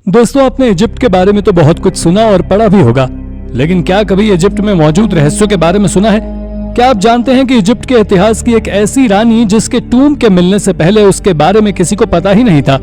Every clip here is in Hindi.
दोस्तों, आपने इजिप्ट के बारे में तो बहुत कुछ सुना और पढ़ा भी होगा, लेकिन क्या कभी इजिप्ट में मौजूद रहस्यों के बारे में सुना है? क्या आप जानते हैं कि इजिप्ट के इतिहास की एक ऐसी रानी जिसके टूम के मिलने से पहले उसके बारे में किसी को पता ही नहीं था,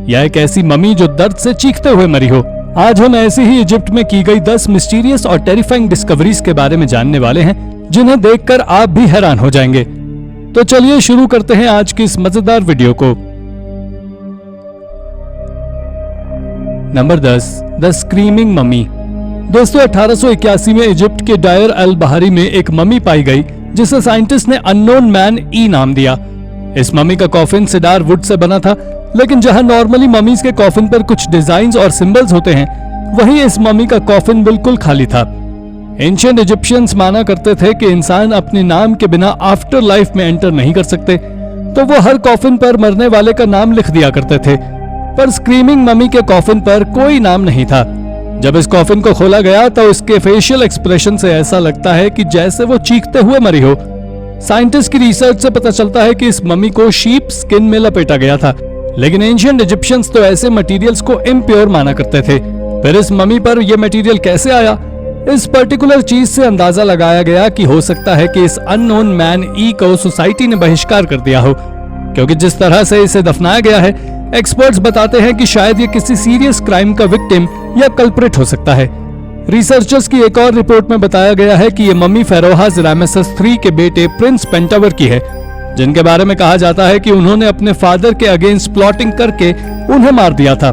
या एक ऐसी मम्मी जो दर्द से चीखते हुए मरी हो? आज हम ऐसी ही इजिप्ट में की गई 10 मिस्टीरियस और टेरिफाइंग डिस्कवरीज के बारे में जानने वाले हैं, जिन्हें देखकर आप भी हैरान हो जाएंगे। तो चलिए शुरू करते हैं आज की इस मजेदार वीडियो को। Number 10, the screaming mummy. दोस्तों, 1881 में इजिप्ट के डायर अल बहारी में एक मम्मी पाई गई, जिसे साइंटिस्ट ने अननोन मैन ई नाम दिया। इस मम्मी का कॉफिन सिडार वुड से बना था, लेकिन जहां नॉर्मली मम्मीज के कॉफिन पर कुछ डिजाइन्स और सिंबल्स होते हैं, वहीं इस मम्मी का कॉफिन बिल्कुल खाली था। एंशिएंट इजिप्शियंस माना करते थे कि इंसान अपने नाम के बिना आफ्टर लाइफ में एंटर नहीं कर सकते, तो वो हर कॉफिन पर मरने वाले का नाम लिख दिया करते थे। पर स्क्रीमिंग मम्मी के कॉफिन पर कोई नाम नहीं था। जब इस कॉफिन को खोला गया तो उसके फेशियल एक्सप्रेशन से ऐसा लगता है कि जैसे वो चीखते हुए मरी हो। साइंटिस्ट की रिसर्च से पता चलता है कि इस मम्मी को शीप स्किन में लपेटा गया था, लेकिन एंशिएंट इजिप्शियंस तो ऐसे मटेरियल्स को इम्प्योर माना करते थे। फिर इस मम्मी पर यह मटेरियल कैसे आया? इस पर्टिकुलर चीज से अंदाजा लगाया गया कि हो सकता है कि इस अननोन मैन ई को सोसाइटी ने बहिष्कार कर दिया हो, क्योंकि जिस तरह से इसे दफनाया गया है, एक्सपर्ट्स बताते हैं कि शायद ये किसी सीरियस क्राइम का विक्टिम या कल्प्रिट हो सकता है। रिसर्चर्स की एक और रिपोर्ट में बताया गया है कि ये मम्मी फेरोहास रामेसस III के बेटे प्रिंस पेंटावर की है, जिनके बारे में कहा जाता है कि उन्होंने अपने फादर के अगेंस्ट प्लॉटिंग करके उन्हें मार दिया था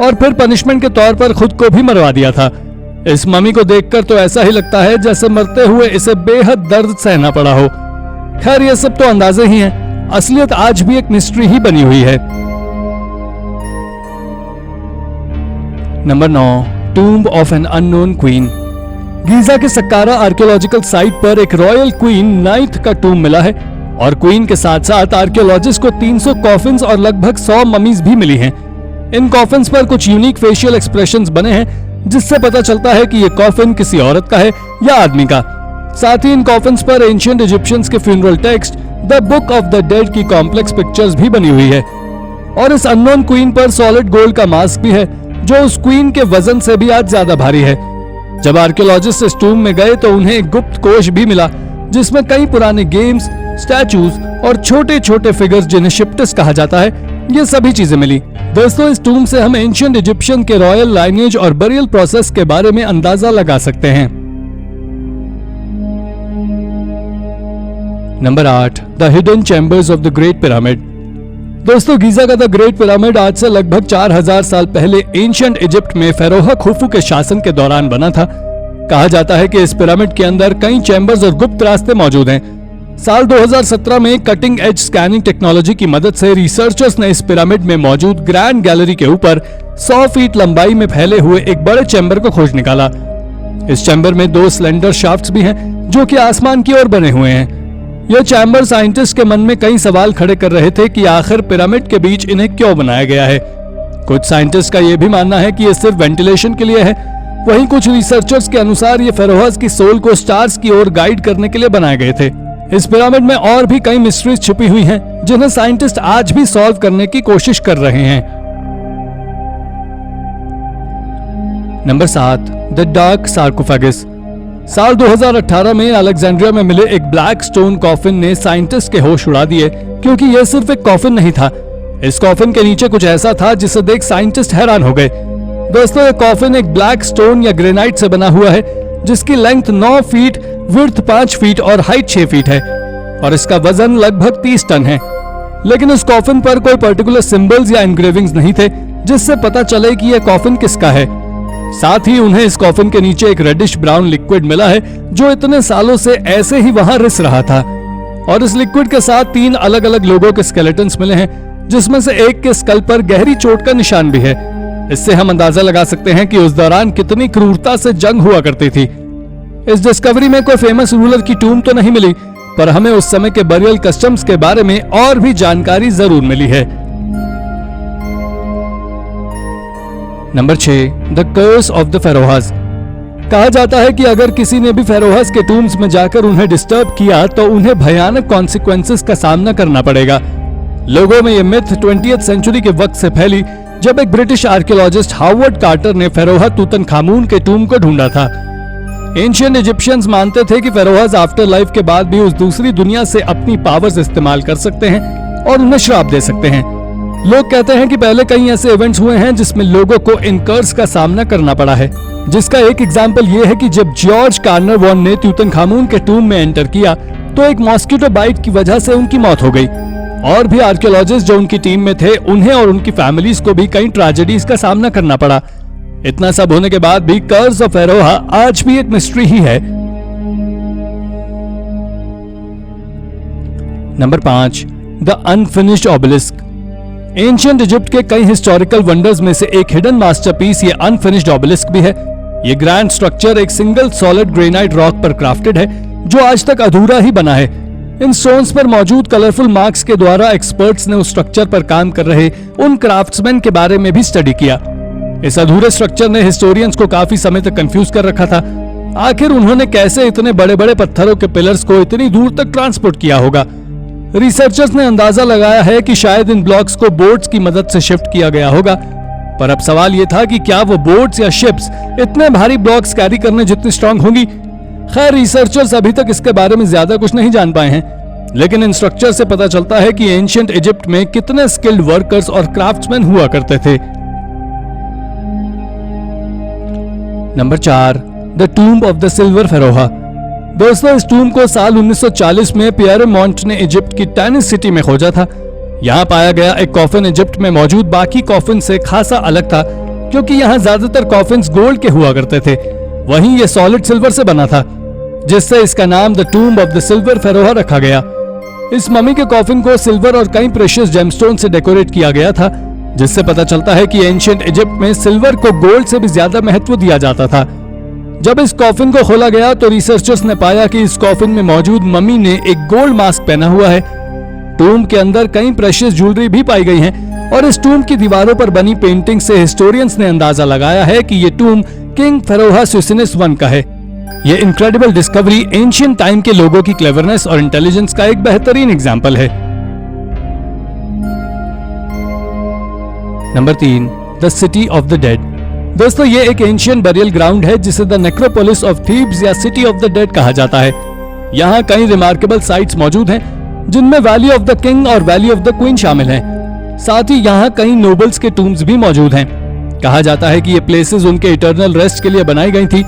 और फिर पनिशमेंट के तौर पर खुद को भी मरवा दिया था। इस मम्मी को देखकर तो ऐसा ही लगता है जैसे मरते हुए इसे बेहद दर्द सहना पड़ा हो। खैर, ये सब तो अंदाजे ही हैं, असलियत आज भी एक मिस्ट्री ही बनी हुई है। Number 9, tomb of an unknown queen. Giza के सक्कारा आर्कियोलॉजिकल साइट पर एक रॉयल क्वीन नाइट का टूम्ब मिला है, और क्वीन के साथ साथ आर्कियोलॉजिस्ट को 300 कॉफिन्स और लगभग 100 ममीज भी मिली हैं। इन कॉफिन्स पर कुछ यूनिक फेशियल एक्सप्रेशंस बने हैं, जिससे पता चलता है कि ये कॉफिन किसी औरत का है या आदमी का। साथ ही इन कॉफिन्स पर एंशिएंट इजिप्शियंस के funeral text the book of the dead की कॉम्प्लेक्स पिक्चर्स भी बनी हुई है, और इस अननोन क्वीन पर सॉलिड गोल्ड का मास्क भी है, जो उस क्वीन के वजन से भी आज ज्यादा भारी है। जब आर्कियोलॉजिस्ट इस टूम्ब में गए तो उन्हें एक गुप्त कोश भी मिला, जिसमें कई पुराने गेम्स, स्टैचूज और छोटे छोटे फिगर्स, जिन्हें शिप्टिस कहा जाता है, ये सभी चीजें मिली। दोस्तों, इस टूम्ब से हम एंशिएंट इजिप्शियन के रॉयल लाइनेज और बरियल प्रोसेस के बारे में अंदाजा लगा सकते हैं। Number 8, the hidden chambers of the great pyramid. दोस्तों, गीजा का द ग्रेट पिरामिड आज से लगभग 4000 साल पहले एंशिएंट इजिप्ट में फेरोहा खुफू के शासन के दौरान बना था। कहा जाता है कि इस पिरामिड के अंदर कई चैम्बर्स और गुप्त रास्ते मौजूद हैं। साल 2017 में कटिंग एज स्कैनिंग टेक्नोलॉजी की मदद से रिसर्चर्स ने इस पिरामिड में मौजूद ग्रैंड गैलरी के ऊपर 100 फीट लंबाई में फैले हुए एक बड़े चैम्बर को खोज निकाला। इस चैम्बर में 2 स्लेंडर शाफ्ट्स भी हैं, जो कि आसमान की ओर बने हुए हैं। यह चैम्बर साइंटिस्ट के मन में कई सवाल खड़े कर रहे थे कि आखिर पिरामिड के बीच इन्हें क्यों बनाया गया है। कुछ साइंटिस्ट का यह भी मानना है कि यह सिर्फ वेंटिलेशन के लिए है। वहीं कुछ रिसर्चर्स के अनुसार ये फेरोहास की सोल को स्टार्स की ओर गाइड करने के लिए बनाए गए थे। इस पिरामिड में और भी कई मिस्ट्रीज छुपी हुई हैं, जिन्हें साइंटिस्ट आज भी सॉल्व करने की कोशिश कर रहे हैं। Number 7, the dark sarcophagus. साल 2018 में अलेक्जेंड्रिया में मिले एक ब्लैक स्टोन कॉफिन ने साइंटिस्ट के होश उड़ा दिए, क्योंकि यह सिर्फ एक कॉफिन नहीं था। इस कॉफिन के नीचे कुछ ऐसा था जिसे देख साइंटिस्ट हैरान हो गए। दोस्तों, यह कॉफिन एक ब्लैक स्टोन या ग्रेनाइट से बना हुआ है, जिसकी लेंथ 9 फीट, विड्थ 5 फीट और हाइट 6 फीट है, और इसका वजन लगभग 30 टन है। लेकिन इस कॉफिन पर कोई पर्टिकुलर सिंबल्स या एनग्रेविंग्स नहीं थे, जिससे पता चले कि यह कॉफिन किसका है। साथ ही उन्हें इस कॉफिन के नीचे एक रेडिश ब्राउन लिक्विड मिला है, जो इतने सालों से ऐसे ही वहां रिस रहा था, और इस लिक्विड के साथ 3 अलग अलग लोगों के स्केलेटन्स मिले हैं, जिसमें से एक के स्कल पर गहरी चोट का निशान भी है। इससे हम अंदाजा लगा सकते हैं कि उस दौरान कितनी क्रूरता से जंग हुआ करती थी। इस डिस्कवरी में कोई फेमस रूलर की टूम्ब तो नहीं मिली, पर हमें उस समय के बरियल कस्टम्स के बारे में और भी जानकारी जरूर मिली है। Number 6, the curse of the pharaohs. कहा जाता है कि अगर किसी ने भी फेरोहास के टूम्स में जाकर उन्हें डिस्टर्ब किया तो उन्हें भयानक कॉन्सिक्वेंसेस का सामना करना पड़ेगा। लोगों में यह मिथ 20th सेंचुरी के वक्त से फैली, जब एक ब्रिटिश आर्कियोलॉजिस्ट हार्वर्ड कार्टर ने फेरोहा तूतनखामून के टूम को ढूंढा था। एंशिएंट इजिप्शियंस मानते थे कि फेरोहाज आफ्टर लाइफ के बाद भी उस दूसरी दुनिया से अपनी पावर्स इस्तेमाल कर सकते हैं और उन्हें श्राप दे सकते हैं। लोग कहते हैं कि पहले कई ऐसे इवेंट्स हुए हैं जिसमें लोगों को इन कर्स का सामना करना पड़ा है, जिसका एक एग्जाम्पल ये है कि जब जॉर्ज कार्नरवॉन ने तूतनखामून के टूम में एंटर किया तो एक मॉस्किटो बाइट की वजह से उनकी मौत हो गई। और भी आर्कियोलॉजिस्ट जो उनकी टीम में थे, उन्हें और उनकी फैमिलीज को भी कई ट्रेजेडीज का सामना करना पड़ा। इतना सब होने के बाद भी कर्स ऑफ फेरोहा आज भी एक मिस्ट्री ही है। Number 5, the unfinished obelisk. Ancient Egypt के कई हिस्टोरिकल वंडर्स में से एक हिडन मास्टरपीस ये अनफिनिश्ड ऑबेलिस्क भी है। ये ग्रैंड स्ट्रक्चर एक सिंगल सॉलिड ग्रेनाइट रॉक पर क्राफ्टेड है जो आज तक अधूरा ही बना है। इन स्टोन्स पर मौजूद कलरफुल मार्क्स के द्वारा एक्सपर्ट्स ने उस स्ट्रक्चर पर काम कर रहे उन क्राफ्ट्समैन के बारे में भी स्टडी किया। इस अधूरे स्ट्रक्चर ने हिस्टोरियंस को काफी समय तक कंफ्यूज कर रखा था। आखिर उन्होंने कैसे इतने बड़े बड़े पत्थरों के पिलर्स को इतनी दूर तक ट्रांसपोर्ट किया होगा। रिसर्चर्स ने अंदाजा लगाया है कि शायद इन ब्लॉक्स को बोट्स की मदद से शिफ्ट किया गया होगा, पर अब सवाल यह था कि क्या वो बोट्स या शिप्स इतने भारी ब्लॉक्स कैरी करने जितनी स्ट्रांग होंगी। खैर, रिसर्चर्स अभी तक इसके बारे में ज्यादा कुछ नहीं जान पाए हैं, लेकिन इन स्ट्रक्चर से पता चलता है कि एंशिएंट इजिप्ट में कितने स्किल्ड वर्कर्स और क्राफ्ट्समैन हुआ करते थे। Number 4, the tomb of the silver pharaoh. दोस्तों, इस टूम्ब को साल 1940 में पियरेमोंट ने इजिप्ट की टैनिस सिटी में खोजा था। यहाँ पाया गया एक कॉफिन इजिप्ट में मौजूद बाकी कॉफिन से खासा अलग था, क्योंकि यहाँ ज्यादातर कॉफिन्स गोल्ड के हुआ करते थे, वहीं ये सॉलिड सिल्वर से बना था, जिससे इसका नाम the tomb of the silver pharaoh रखा गया। इस मम्मी के कॉफिन को सिल्वर और कई प्रेशियस जेमस्टोन से डेकोरेट किया गया था, जिससे पता चलता है कि एंशिएंट इजिप्ट में सिल्वर को गोल्ड से भी ज्यादा महत्व दिया जाता था। जब इस कॉफिन को खोला गया तो रिसर्चर्स ने पाया कि इस कॉफिन में मौजूद मम्मी ने एक गोल्ड मास्क पहना हुआ है। टूम्ब के अंदर कई प्रेशियस ज्वेलरी भी पाई गई है और इस टूम्ब की दीवारों पर बनी पेंटिंग से हिस्टोरियंस ने अंदाजा लगाया है कि ये टूम्ब किंग फेरोहा सुसिनिस I का है। ये इनक्रेडिबल डिस्कवरी एंशिएंट टाइम के लोगों की क्लेवरनेस और इंटेलिजेंस का एक बेहतरीन एग्जाम्पल है। Number 3, the city of the dead. दोस्तों, ये एक एंशिएंट बरियल ग्राउंड है जिसे द नेक्रोपोलिस ऑफ थीब्स या सिटी ऑफ द डेड कहा जाता है। यहाँ कई रिमार्केबल साइट्स मौजूद हैं, जिनमें वैली ऑफ द किंग और वैली ऑफ द क्वीन शामिल हैं। साथ ही यहाँ कई नोबल्स के टूम्स भी मौजूद हैं। कहा जाता है कि ये प्लेसेस उनके इटर्नल रेस्ट के लिए बनाई गई थी।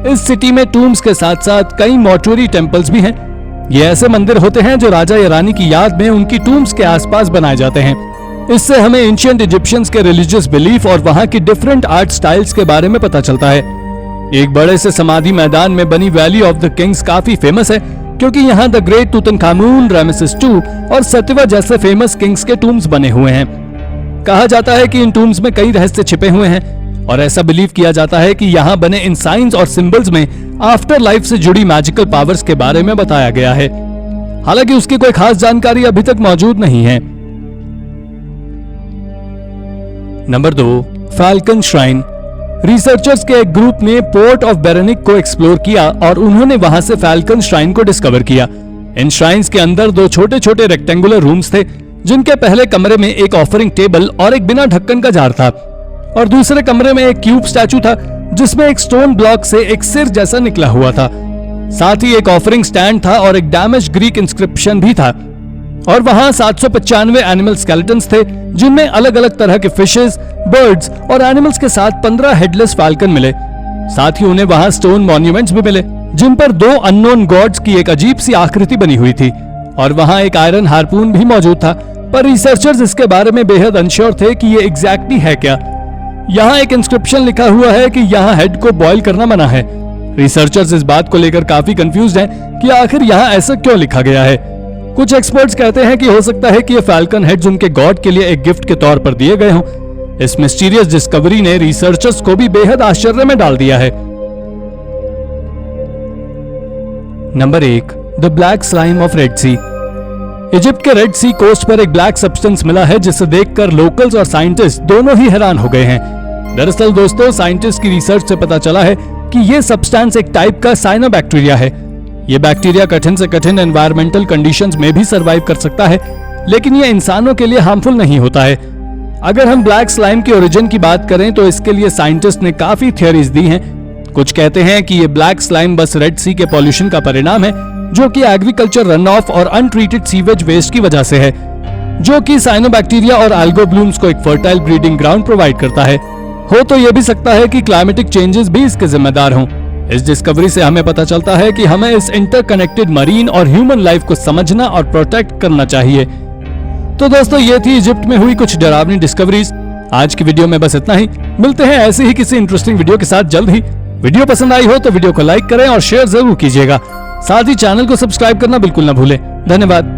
इस सिटी में टूम्स के साथ साथ कई मॉर्चुरी टेम्पल्स भी हैं। ये ऐसे मंदिर होते हैं जो राजा या रानी की याद में उनकी टूम्स के आसपास बनाए जाते हैं। इससे हमें एंशिएंट इजिप्शियंस के रिलीजियस बिलीफ और वहां की डिफरेंट आर्ट स्टाइल्स के बारे में पता चलता है। एक बड़े से समाधि मैदान में बनी वैली ऑफ द किंग्स काफी फेमस है, क्योंकि यहाँ द ग्रेट तूतनखामून, रामेसिस II और सतिवा जैसे फेमस किंग्स के टूम्स बने हुए हैं। कहा जाता है कि इन टूम्स में कई रहस्य छिपे हुए हैं और ऐसा बिलीव किया जाता है कि यहाँ बने इन साइंस और सिंबल्स में आफ्टर लाइफ से जुड़ी मैजिकल पावर्स के बारे में बताया गया है। हालांकि उसकी कोई खास जानकारी अभी तक मौजूद नहीं है। Number 2, falcon shrine. रिसर्चर्स के एक ग्रुप ने पोर्ट ऑफ बेरेनिक को एक्सप्लोर किया और उन्होंने वहां से फैल्कन श्राइन को डिस्कवर किया। इन श्राइन्स के अंदर 2 छोटे छोटे रेक्टेंगुलर रूम्स थे, जिनके पहले कमरे में एक ऑफरिंग टेबल और एक बिना ढक्कन का जार था, और दूसरे कमरे में एक क्यूब स्टैचू था जिसमें एक स्टोन ब्लॉक से एक सिर जैसा निकला हुआ था। साथ ही एक ऑफरिंग स्टैंड था और एक डैमेज ग्रीक इंस्क्रिप्शन भी था। और वहां 795 एनिमल स्केलेटन्स थे, जिनमें अलग अलग तरह के फिशेस, बर्ड्स और एनिमल्स के साथ 15 हेडलेस फाल्कन मिले। साथ ही उन्हें वहां स्टोन मॉन्यूमेंट्स भी मिले, जिन पर 2 अननोन गॉड्स की एक अजीब सी आकृति बनी हुई थी, और वहां एक आयरन हार्पून भी मौजूद था। पर रिसर्चर्स इसके बारे में बेहद अनश्योर थे कि ये एग्जैक्टली है क्या। यहाँ एक इंस्क्रिप्शन लिखा हुआ है कि यहाँ हेड को बॉयल करना मना है। रिसर्चर्स इस बात को लेकर काफी कंफ्यूज्ड हैं कि आखिर यहाँ ऐसा क्यों लिखा गया है। कुछ एक्सपर्ट्स कहते हैं कि हो सकता है कि ये फैल्कन हेड्स उनके गॉड के लिए एक गिफ्ट के तौर पर दिए गए हों। इस मिस्टीरियस डिस्कवरी ने रिसर्चर्स को भी बेहद आश्चर्य में डाल दिया है। Number 1, the black slime of Red Sea. Egypt के रेड सी कोस्ट पर एक ब्लैक सब्सटेंस मिला है, जिसे देखकर लोकल्स और साइंटिस्ट दोनों ही हैरान हो गए हैं। दरअसल दोस्तों, साइंटिस्ट की रिसर्च से पता चला है कि यह सब्सटेंस एक टाइप का साइनोबैक्टीरिया है। यह बैक्टीरिया कठिन से कठिन एनवायरमेंटल कंडीशंस में भी सरवाइव कर सकता है, लेकिन यह इंसानों के लिए हार्मफुल नहीं होता है। अगर हम ब्लैक स्लाइम के ओरिजिन की बात करें तो इसके लिए साइंटिस्ट ने काफी थियरीज दी हैं। कुछ कहते हैं कि ये ब्लैक स्लाइम बस रेड सी के पॉल्यूशन का परिणाम है, जो कि एग्रीकल्चर रन ऑफ और अनट्रीटेड सीवेज वेस्ट की वजह से है, जो कि साइनोबैक्टीरिया और एल्गो ब्लूम्स को एक फर्टाइल ब्रीडिंग ग्राउंड प्रोवाइड करता है। हो तो यह भी सकता है कि क्लाइमेटिक चेंजेस भी इसके जिम्मेदार हों। इस डिस्कवरी से हमें पता चलता है कि हमें इस इंटरकनेक्टेड मरीन और ह्यूमन लाइफ को समझना और प्रोटेक्ट करना चाहिए। तो दोस्तों, ये थी इजिप्ट में हुई कुछ डरावनी डिस्कवरीज। आज की वीडियो में बस इतना ही। मिलते हैं ऐसे ही किसी इंटरेस्टिंग वीडियो के साथ जल्द ही। वीडियो पसंद आई हो तो वीडियो को लाइक करें और शेयर जरूर कीजिएगा। साथ ही चैनल को सब्सक्राइब करना बिल्कुल ना भूलें। धन्यवाद।